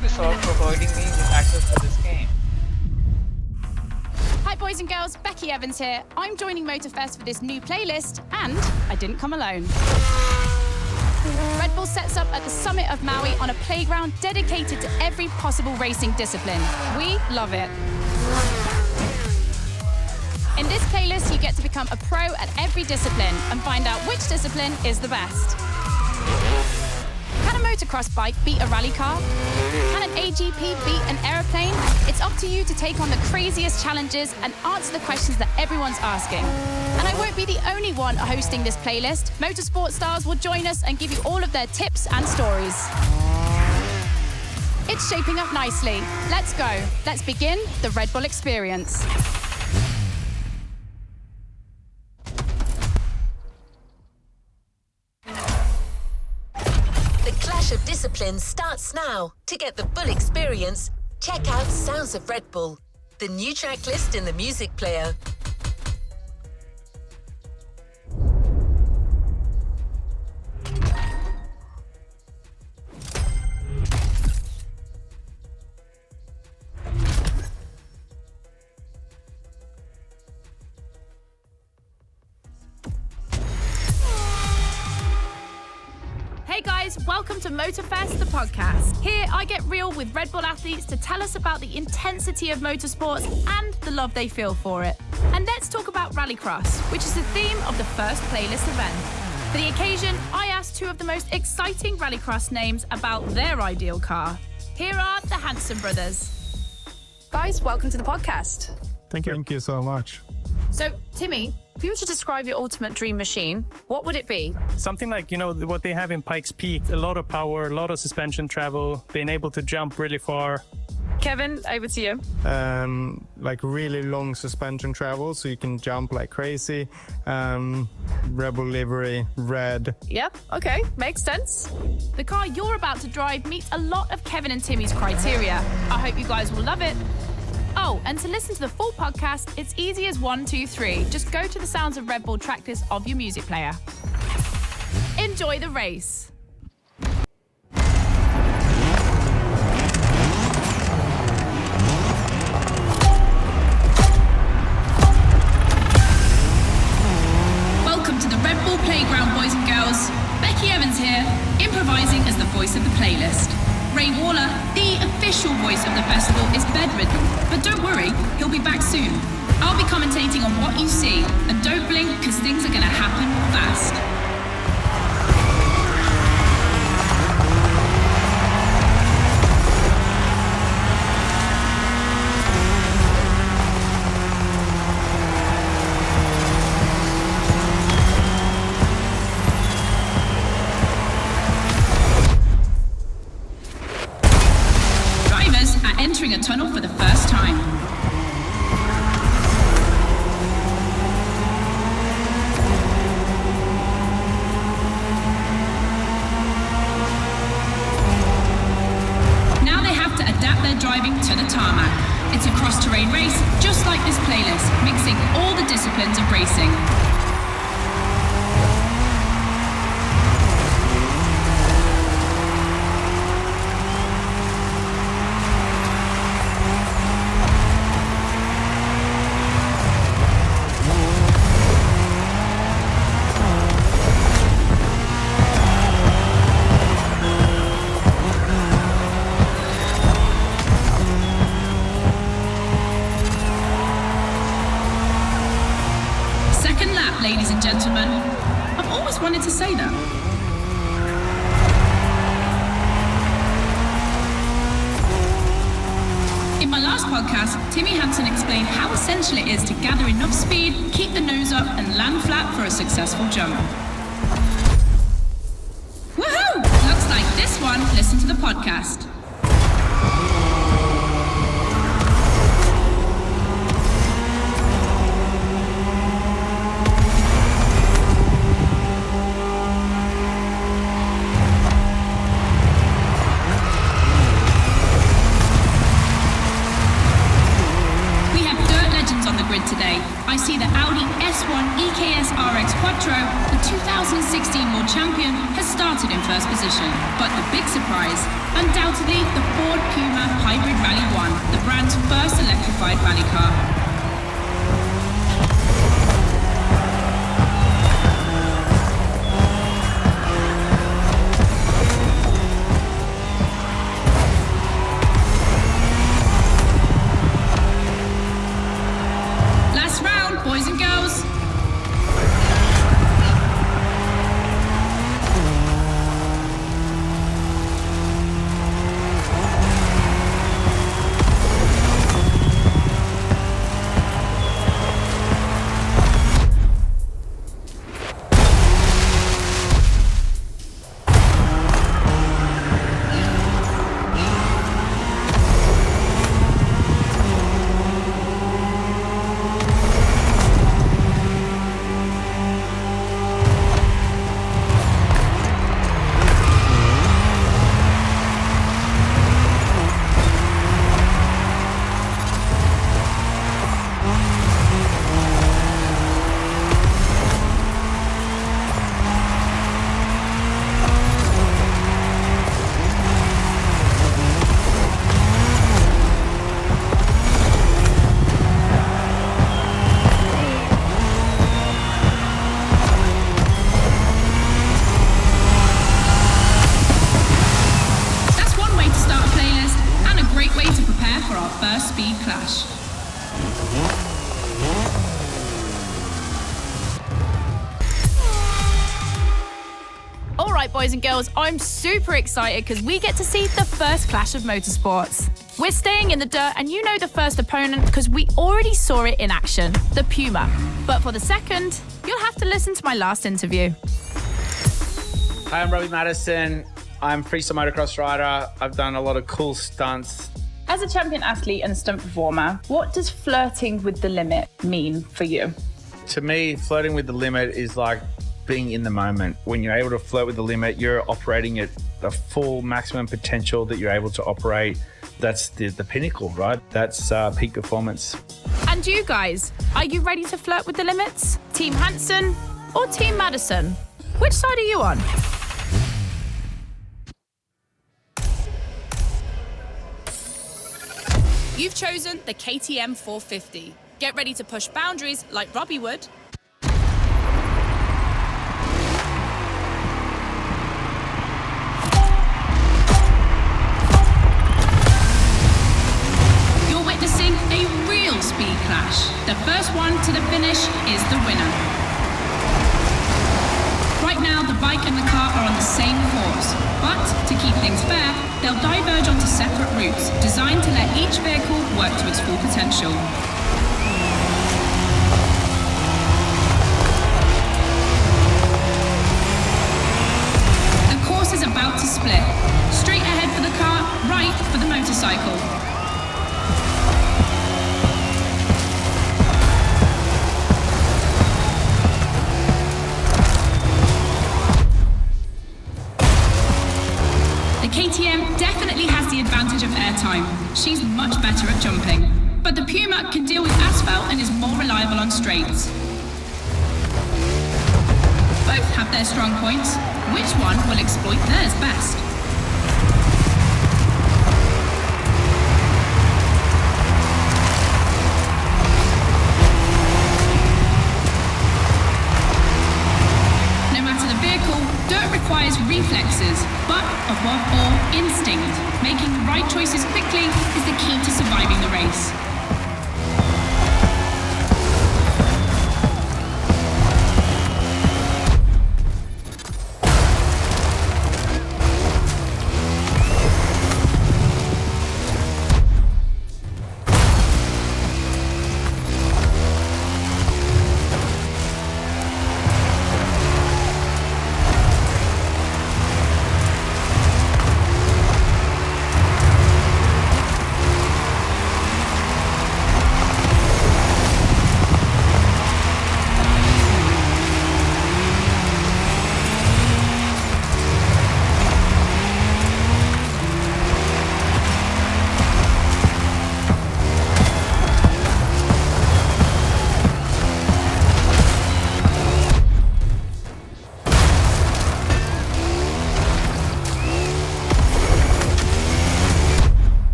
Ubisoft for providing me with access to this game. Hi boys and girls, Becky Evans here. I'm joining Motorfest for this new playlist, and I didn't come alone. Redbull sets up at the summit of Maui on a playground dedicated to every possible racing discipline. We love it. In this playlist, you get to become a pro at every discipline and find out which discipline is the best. Can a motocross bike beat a rally car? Can an AGP beat an aeroplane? It's up to you to take on the craziest challenges and answer the questions that everyone's asking. And I won't be the only one hosting this playlist. Motorsport stars will join us and give you all of their tips and stories. It's shaping up nicely. Let's go. Let's begin the Redbull experience. Of Discipline starts now. To get the full experience, check out Sounds of Redbull, the new track list in the music player. Hey guys, welcome to Motorfest, the podcast. Here I get real with Redbull athletes to tell us about the intensity of motorsports and the love they feel for it. And let's talk about Rallycross, which is the theme of the first playlist event. For the occasion, I asked two of the most exciting Rallycross names about their ideal car. Here are the Hanson brothers. Guys, welcome to the podcast. Thank you. Thank you so much. So, Timmy, if you were to describe your ultimate dream machine, what would it be? Something like, what they have in Pikes Peak, a lot of power, a lot of suspension travel, being able to jump really far. Kevin, over to you. Like really long suspension travel, so you can jump like crazy. Rebel livery, red. Yep, okay, makes sense. The car you're about to drive meets a lot of Kevin and Timmy's criteria. I hope you guys will love it. Oh, and to listen to the full podcast, it's easy as 1, 2, 3. Just go to the Sounds of Redbull tracklist of your music player. Enjoy the race. Welcome to the Redbull Playground, boys and girls. Becky Evans here, improvising as the voice of the playlist. Ray Waller, the official voice of the festival, is bedridden, but don't worry, he'll be back soon. I'll be commentating on what you see, and don't blink because things are going to happen fast. Entering a tunnel for the first time. Now they have to adapt their driving to the tarmac. It's a cross-terrain race, just like this playlist, mixing all the disciplines of racing. Ladies and gentlemen, I've always wanted to say that. In my last podcast, Timmy Hanson explained how essential it is to gather enough speed, keep the nose up, and land flat for a successful jump. Woohoo! Looks like this one. Listen to the podcast. today, I see the Audi S1 EKS RX Quattro, the 2016 Model champion has started in first position. But the big surprise, undoubtedly the Ford Puma Hybrid Rally 1, the brand's first electrified rally car. Last round, boys and girls. Speed clash. All right, boys and girls, I'm super excited because we get to see the first clash of motorsports. We're staying in the dirt, and you know the first opponent because we already saw it in action, the Puma. But for the second, you'll have to listen to my last interview. Hi, I'm Robbie Madison. I'm freestyle motocross rider. I've done a lot of cool stunts. As a champion athlete and stunt performer, what does flirting with the limit mean for you? To me, flirting with the limit is like being in the moment. When you're able to flirt with the limit, you're operating at the full maximum potential that you're able to operate. That's the pinnacle, right? That's peak performance. And you guys, are you ready to flirt with the limits? Team Hansen or Team Madison? Which side are you on? You've chosen the KTM 450. Get ready to push boundaries like Robbie would. You're witnessing a real speed clash. The first one to the finish is the winner. Right now, the bike and the car are on the same course, but to keep things fair, they'll diverge onto separate routes, designed to let each vehicle work to its full potential. The course is about to split. Straight ahead for the car, right for the motorcycle. KTM definitely has the advantage of airtime. She's much better at jumping. But the Puma can deal with asphalt and is more reliable on straights. Both have their strong points. Which one will exploit theirs best? Dirt requires reflexes, but above all, instinct. Making the right choices quickly is the key to surviving the race.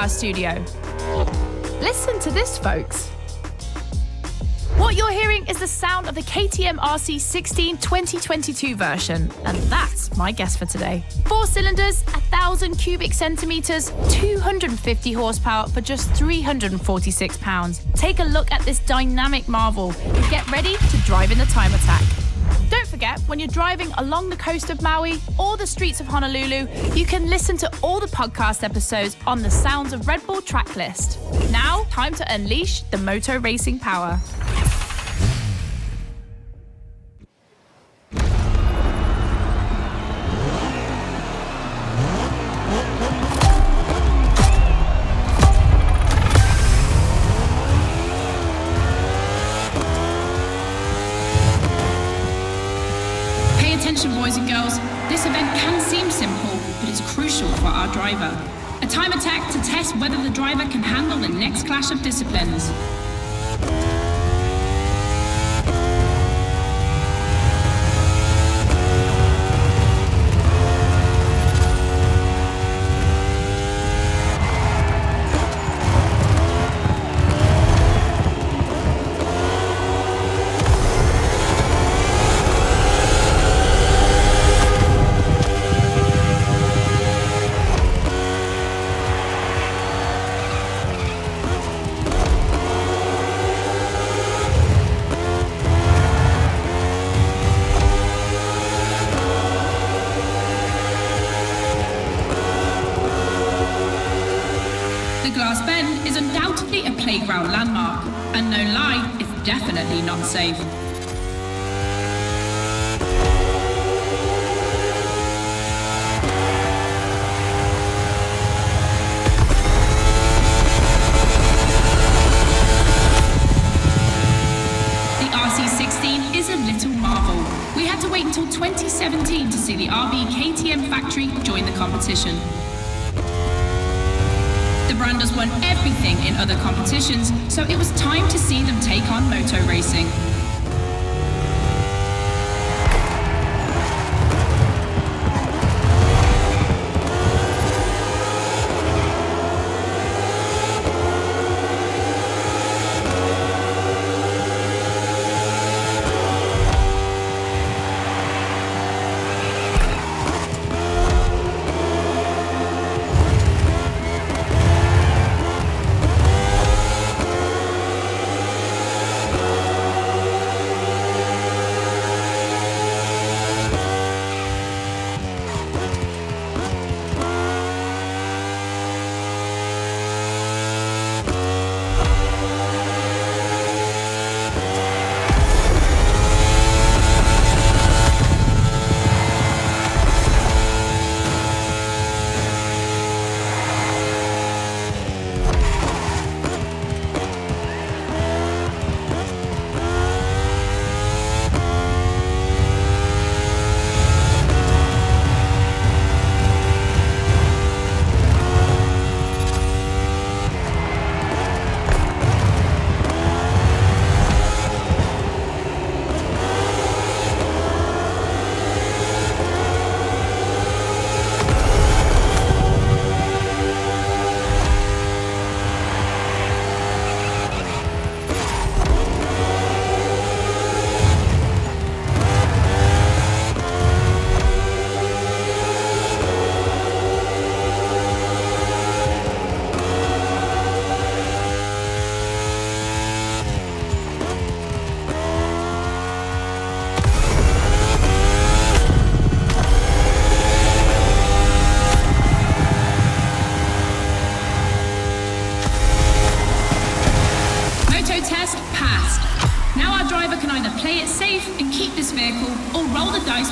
podcast studio. Listen to this, folks. What you're hearing is the sound of the KTM RC16 2022 version, and that's my guess for today. 4 cylinders, 1,000 cubic centimeters, 250 horsepower for just 346 pounds. Take a look at this dynamic marvel and get ready to drive in the time attack. Don't forget, when you're driving along the coast of Maui or the streets of Honolulu, you can listen to all the podcast episodes on the Sounds of Red Bull track list. Now, time to unleash the moto racing power. Attention boys and girls, this event can seem simple, but it's crucial for our driver. A time attack to test whether the driver can handle the next clash of disciplines. Playground landmark, and no lie, it's definitely not safe. The RC16 is a little marvel. We had to wait until 2017 to see the RB KTM factory join the competition. The brand has won everything in other competitions, so it was time to see them take on moto racing.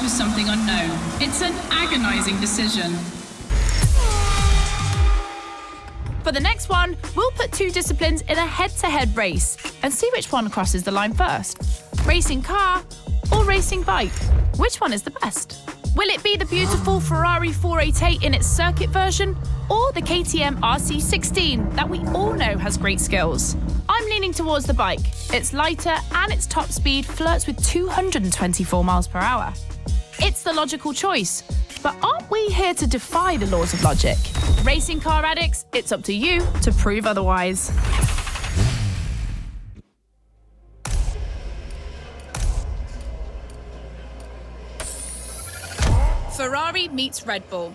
Something unknown. It's an agonizing decision. For the next one, we'll put 2 disciplines in a head-to-head race and see which one crosses the line first. Racing car or racing bike? Which one is the best? Will it be the beautiful Ferrari 488 in its circuit version, or the KTM RC16 that we all know has great skills? I'm leaning towards the bike. It's lighter and its top speed flirts with 224 miles per hour. It's the logical choice, but aren't we here to defy the laws of logic? Racing car addicts, it's up to you to prove otherwise. Ferrari meets Red Bull.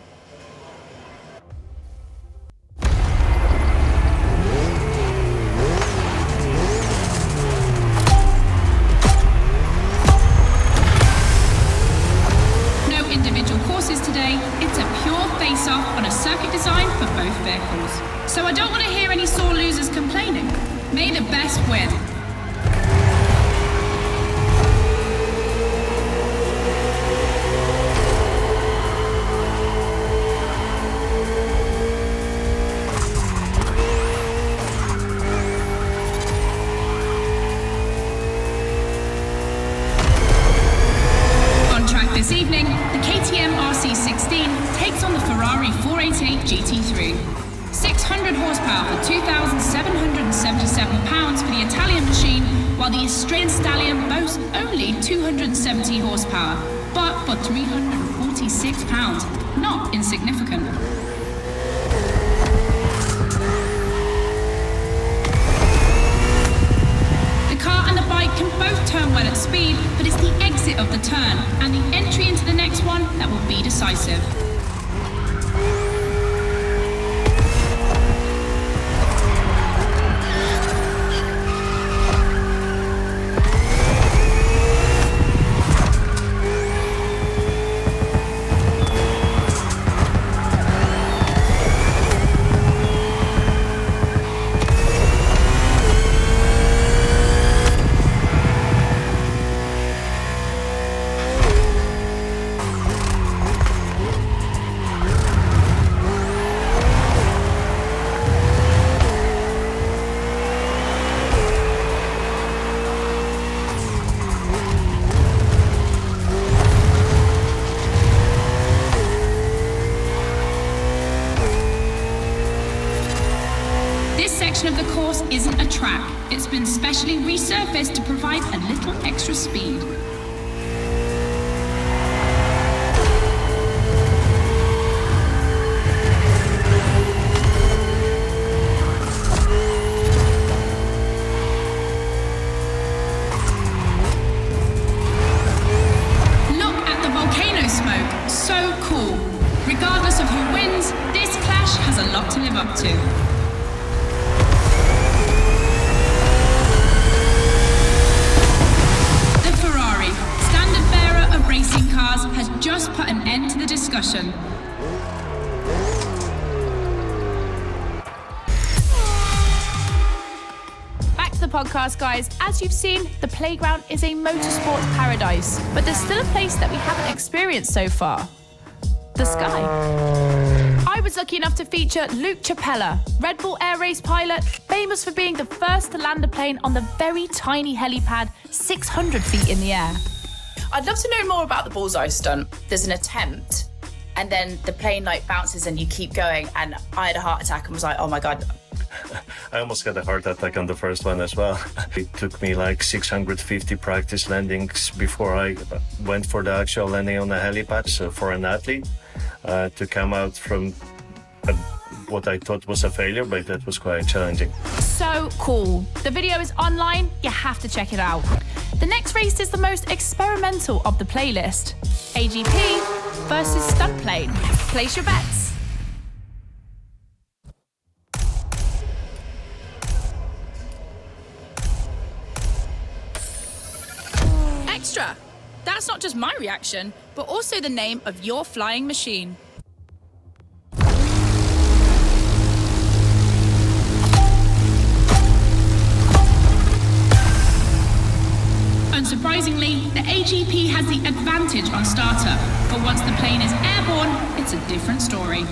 No individual courses today. It's a pure face-off on a circuit designed for both vehicles. So I don't want to hear any sore losers complaining. May the best win. This evening, the KTM RC16 takes on the Ferrari 488 GT3. 600 horsepower for £2,777 for the Italian machine, while the Australian Stallion boasts only 270 horsepower, but for £346, not insignificant. The car and the bike can both turn well at speed, but it's the exit of the turn and the entry into the next one that will be decisive. Of the course isn't a track. It's been specially resurfaced to provide a little extra speed. Look at the volcano smoke. So cool. Regardless of who wins, this clash has a lot to live up to. Racing cars has just put an end to the discussion. Back to the podcast, guys. As you've seen, the playground is a motorsports paradise, but there's still a place that we haven't experienced so far. The sky. I was lucky enough to feature Luke Chapella, Red Bull Air Race pilot, famous for being the first to land a plane on the very tiny helipad 600 feet in the air. I'd love to know more about the bullseye stunt. There's an attempt, and then the plane bounces and you keep going, and I had a heart attack and was like, oh my God. I almost had a heart attack on the first one as well. It took me 650 practice landings before I went for the actual landing on the helipad. So for an athlete to come out from what I thought was a failure, but that was quite challenging. So cool. The video is online. You have to check it out. The next race is the most experimental of the playlist. AGP versus stunt plane. Place your bets. Extra. That's not just my reaction, but also the name of your flying machine. Unsurprisingly, the AGP has the advantage on startup, but once the plane is airborne, it's a different story.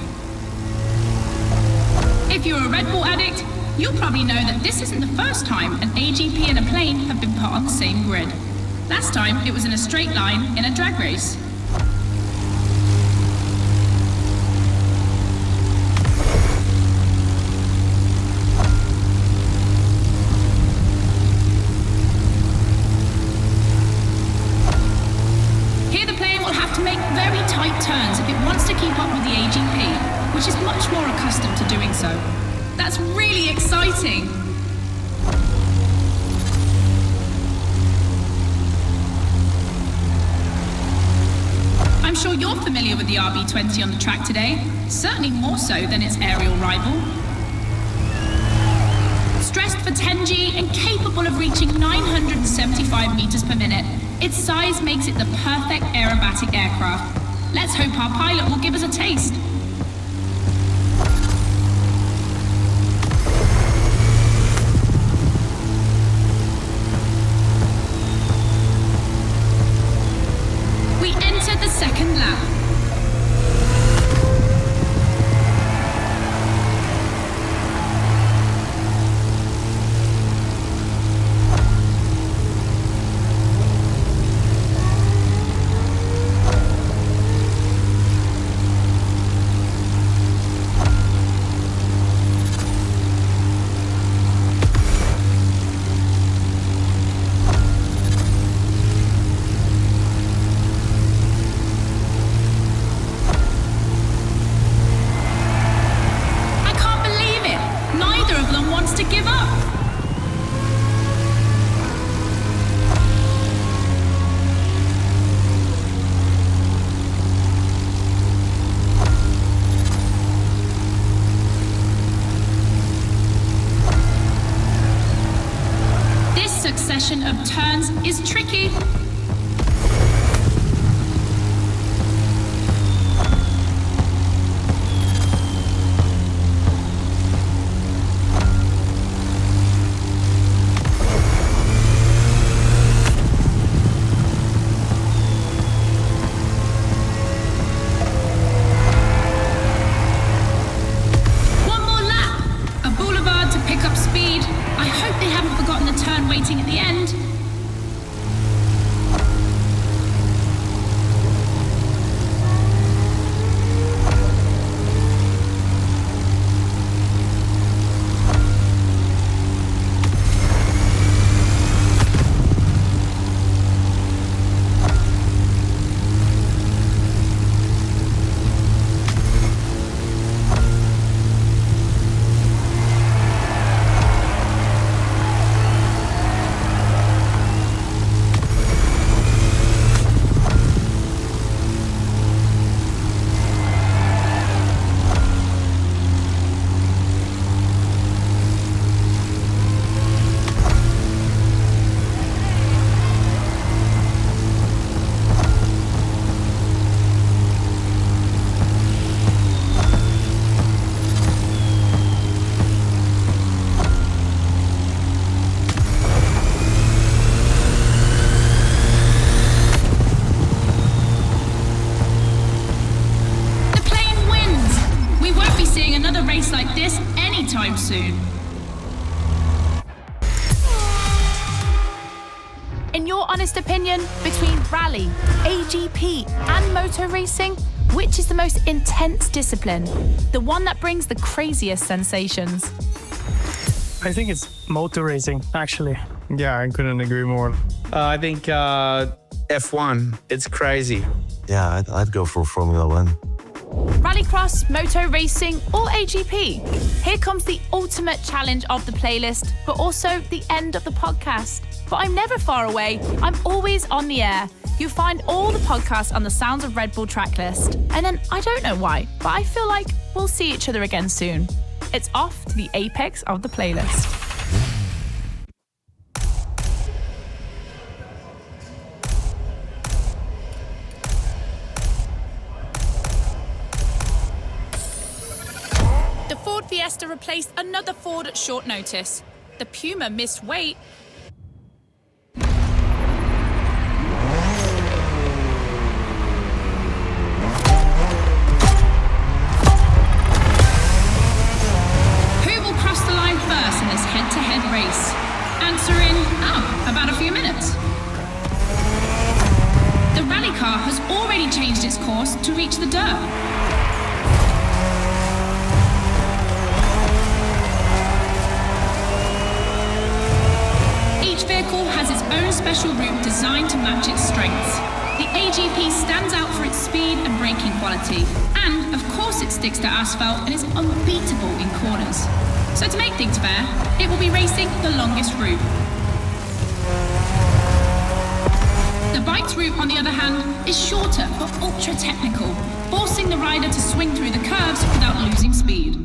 If you're a Red Bull addict, you'll probably know that this isn't the first time an AGP and a plane have been put on the same grid. Last time, it was in a straight line in a drag race. Here the plane will have to make very tight turns if it wants to keep up with the AGP, which is much more accustomed to doing so. That's really exciting! I'm sure you're familiar with the RB20 on the track today, certainly more so than its aerial rival. Stressed for 10G and capable of reaching 975 meters per minute, its size makes it the perfect aerobatic aircraft. Let's hope our pilot will give us a taste. We enter the second lap. Succession of turns is tricky. One more lap, a boulevard to pick up speed. I hope they haven't forgotten the turn waiting at the end. Like this anytime soon. In your honest opinion, between rally, AGP and motor racing, which is the most intense discipline? The one that brings the craziest sensations? I think it's motor racing, actually. Yeah, I couldn't agree more. I think F1, it's crazy. Yeah, I'd go for Formula One. Rallycross, moto racing, or AGP? Here comes the ultimate challenge of the playlist, but also the end of the podcast. But I'm never far away. I'm always on the air. You'll find all the podcasts on the Sounds of Red Bull tracklist. And then, I don't know why, but I feel like we'll see each other again soon. It's off to the apex of the playlist. The Ford Fiesta replaced another Ford at short notice. The Puma missed weight. Who will cross the line first in this head-to-head race? Answer in, about a few minutes. The rally car has already changed its course to reach the dirt. Each vehicle has its own special route designed to match its strengths. The AGP stands out for its speed and braking quality, and of course it sticks to asphalt and is unbeatable in corners. So to make things fair, it will be racing the longest route. The bike's route, on the other hand, is shorter but ultra-technical, forcing the rider to swing through the curves without losing speed.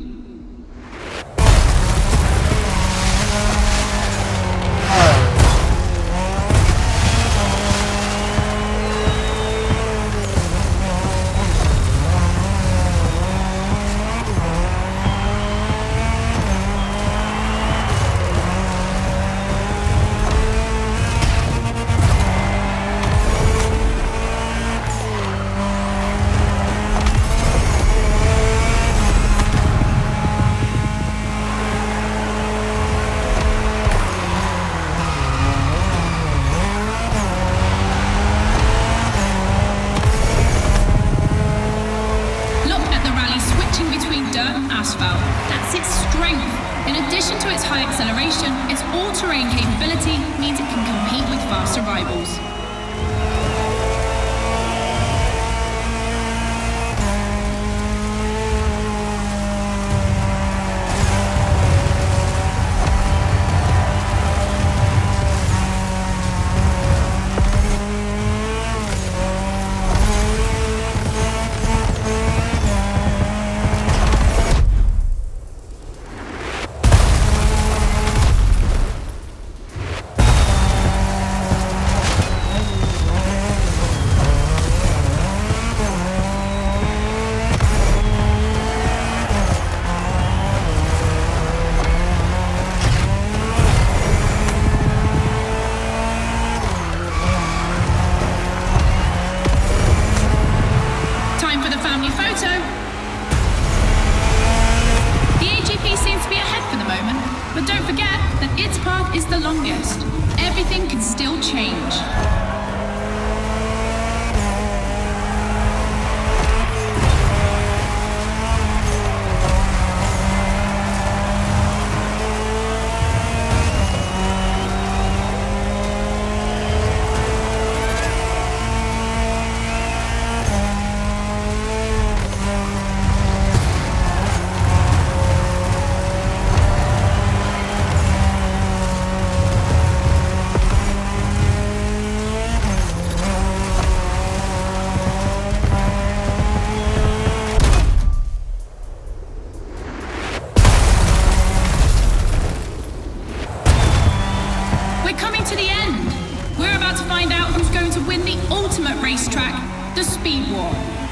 Racetrack, the Speed War.